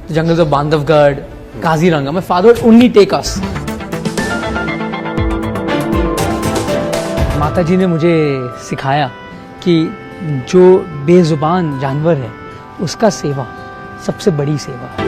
the jungles of Bandhavgarh, Kaziranga. My father would only take us. माता जी ने मुझे सिखाया कि जो बेजुबान जानवर है उसका सेवा सबसे बड़ी सेवा है.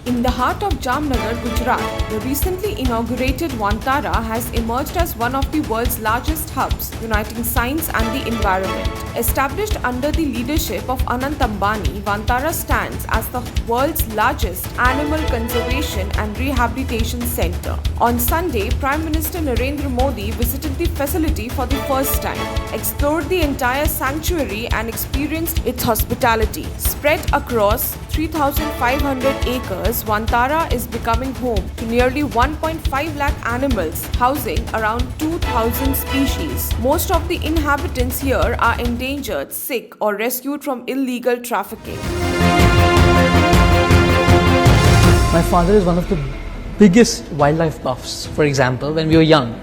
In the heart of Jamnagar, Gujarat, the recently inaugurated Vantara has emerged as one of the world's largest hubs, uniting science and the environment. Established under the leadership of Anant Ambani, Vantara stands as the world's largest animal conservation and rehabilitation center. On Sunday, Prime Minister Narendra Modi visited the facility for the first time, explored the entire sanctuary and experienced its hospitality. Spread across 3,500 acres, Vantara is becoming home to nearly 1.5 lakh animals, housing around 2,000 species. Most of the inhabitants here are endangered, sick, or rescued from illegal trafficking. My father is one of the biggest wildlife buffs. For example, when we were young,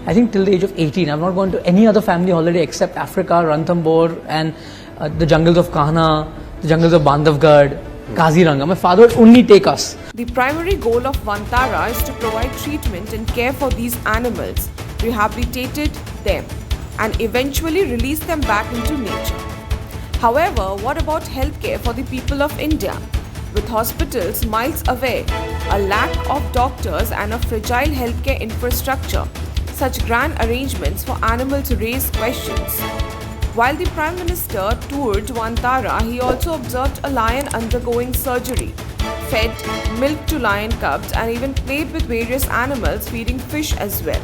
I think till the age of 18, I've not gone to any other family holiday except Africa, Ranthambore, and the jungles of Kahana, the jungles of Bandhavgarh, Kaziranga. My father would only take us. The primary goal of Vantara is to provide treatment and care for these animals, rehabilitate them, and eventually release them back into nature. However, what about healthcare for the people of India? With hospitals miles away, a lack of doctors, and a fragile healthcare infrastructure, such grand arrangements for animals raise questions. While the Prime Minister toured Vantara, he also observed a lion undergoing surgery, fed milk to lion cubs, and even played with various animals feeding fish as well.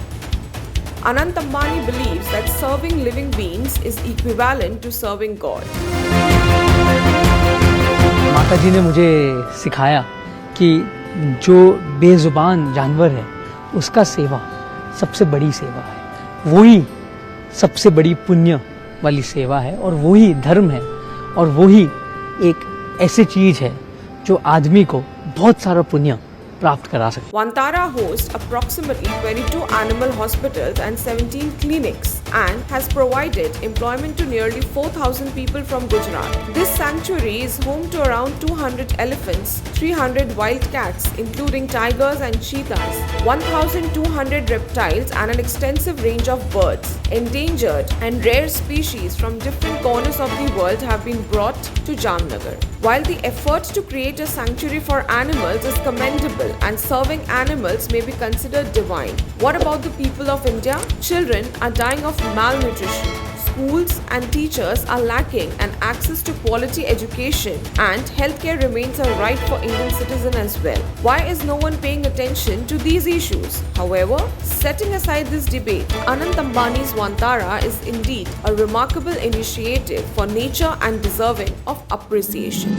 Anant Ambani believes that serving living beings is equivalent to serving God. माता जी ने मुझे सिखाया कि जो बेजुबान जानवर है उसका सेवा सबसे बड़ी सेवा है. वही सबसे बड़ी पुण्य वाली सेवा है और वही धर्म है और वही एक ऐसी चीज है जो आदमी को बहुत सारा पुण्य प्राप्त करा सकते. Vantara hosts approximately 22 animal hospitals and 17 clinics and has provided employment to nearly 4,000 people from Gujarat. This sanctuary is home to around 200 elephants, 300 wild cats including tigers and cheetahs, 1,200 reptiles and an extensive range of birds. Endangered and rare species from different corners of the world have been brought to Jamnagar. While the effort to create a sanctuary for animals is commendable and serving animals may be considered divine, what about the people of India? Children are dying of malnutrition. Schools and teachers are lacking and access to quality education and healthcare remains a right for Indian citizens as well. Why is no one paying attention to these issues? However, setting aside this debate, Anant Ambani's Vantara is indeed a remarkable initiative for nature and deserving of appreciation.